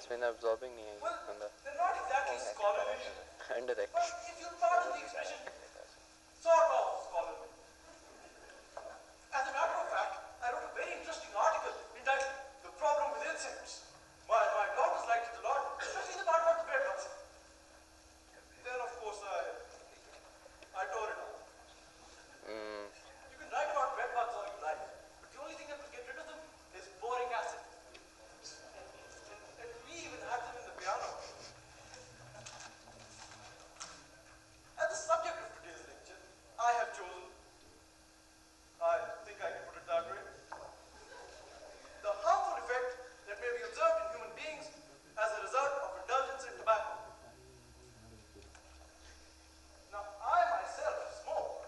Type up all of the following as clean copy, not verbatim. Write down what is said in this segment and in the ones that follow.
इसमें absorbing नहीं है well, बंदा. they're not exactly scholarly, Indirect. but if you'll pardon the expression, sort of scholarly. As a matter of fact, I wrote a very interesting article entitled "The Problem with Insects." My daughters liked it a lot, especially the part about the bedbugs. Then, of course, I tore it out. You can write about bedbugs all you like, but the only thing that will get rid of them is boric acid. And we even had them in the piano. As the subject of today's lecture, I have chosen, I think I can put it that way, the harmful effect that may be observed in human beings as a result of indulgence in tobacco. Now, I myself smoke,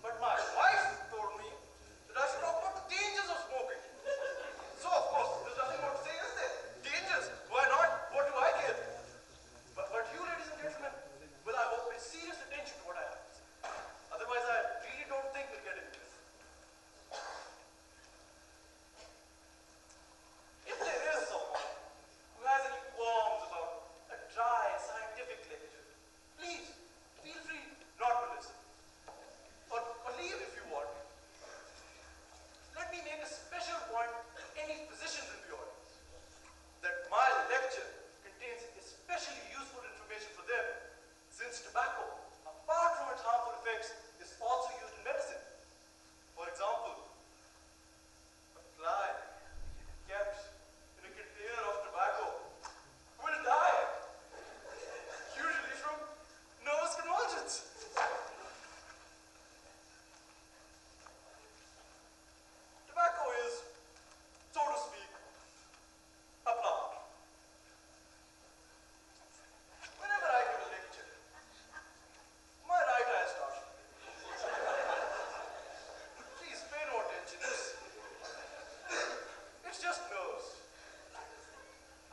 but my wife told me that I should talk about the dangers of smoking. So, of course, there's nothing more to say, is there? Dangers? Why not? What do I care? But you, ladies and gentlemen, will I hope pay serious attention to what I have to say. Otherwise, I really don't think we'll get into this. If there is someone who has any qualms about a dry scientific lecture, please feel free not to listen. Or leave if you want. Let me make a special point to any physicians in the audience that my lecture contains especially useful information for them, since tobacco, apart from its harmful effects, is also used in medicine. For example, a fly kept in a container of tobacco will die, usually from nervous convulsions. Tobacco is, so to speak, a plant. Whenever I give a lecture, my right eye starts. Please pay no attention. It's just nerves.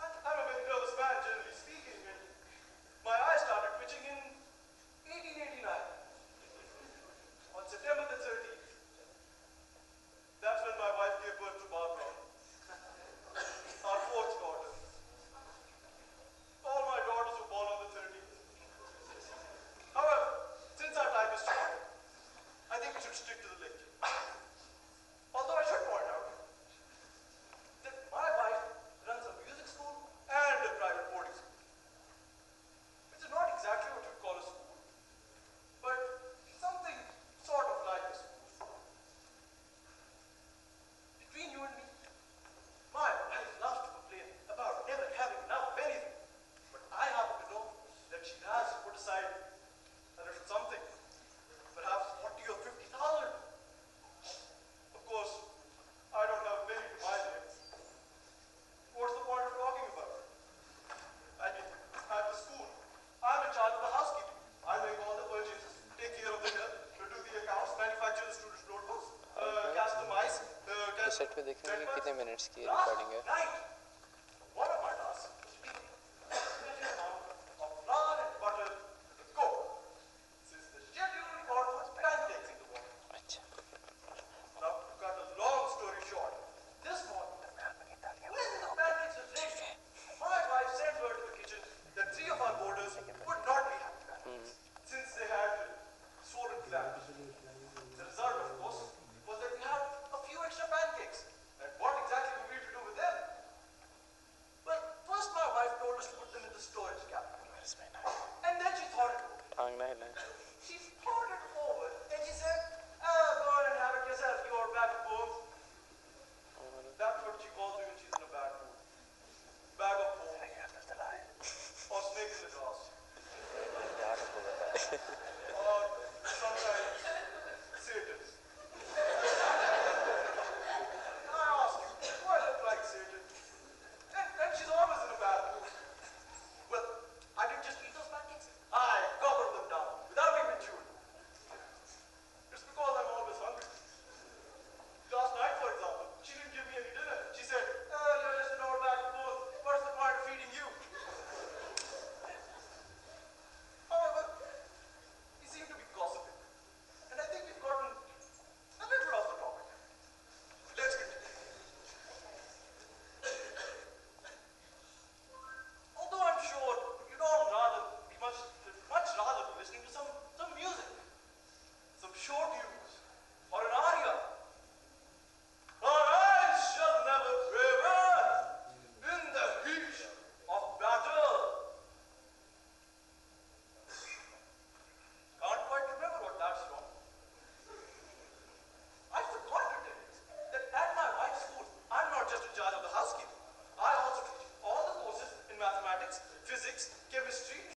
I'm a very nervous man, generally speaking, and my eye started twitching in 1889, on September the 13th. That's when my wife gave birth to Barbara, our fourth daughter. All my daughters were born on the 13th. However, since our time is short, I think we should stick to the lecture. Although I should point out that my wife runs a music school and a private boarding school, which is not exactly what you'd call a school, but something sort of like a school. Between you and me, my wife loves to complain about never having enough of anything, but I happen to know that she has put aside a little something, perhaps 40 or 50,000. Of course, I don't have a penny to my name. What's the point of talking about it? I mean, at the school, I'm in charge of the housekeeping. I make all the purchases, take care of the do the accounts, manufacture the students' notebooks, customize, set पे देखेंगे कि कितने minutes की recording है. Right. One of my tasks is to make a sufficient amount of flour and butter to cook, since the schedule called for pancakes in the morning. अच्छा. Now, to cut a long story short, this morning, when the pancakes were ready, my wife sent word to the kitchen that 3 of our boarders would not be happy, since they had swollen glands. The result, of course, was that we had a few extra pancakes. And what exactly were we to do with them? Well, first my wife told us to put them in the storage cabinet. And then she thought it over. टांग ना हिलाएं. She thought it over and she said, go on and have it yourself, your bag of bones. That's what she calls me when she's in a bad mood. Bag of bones. Or snake in the grass. यार को बता.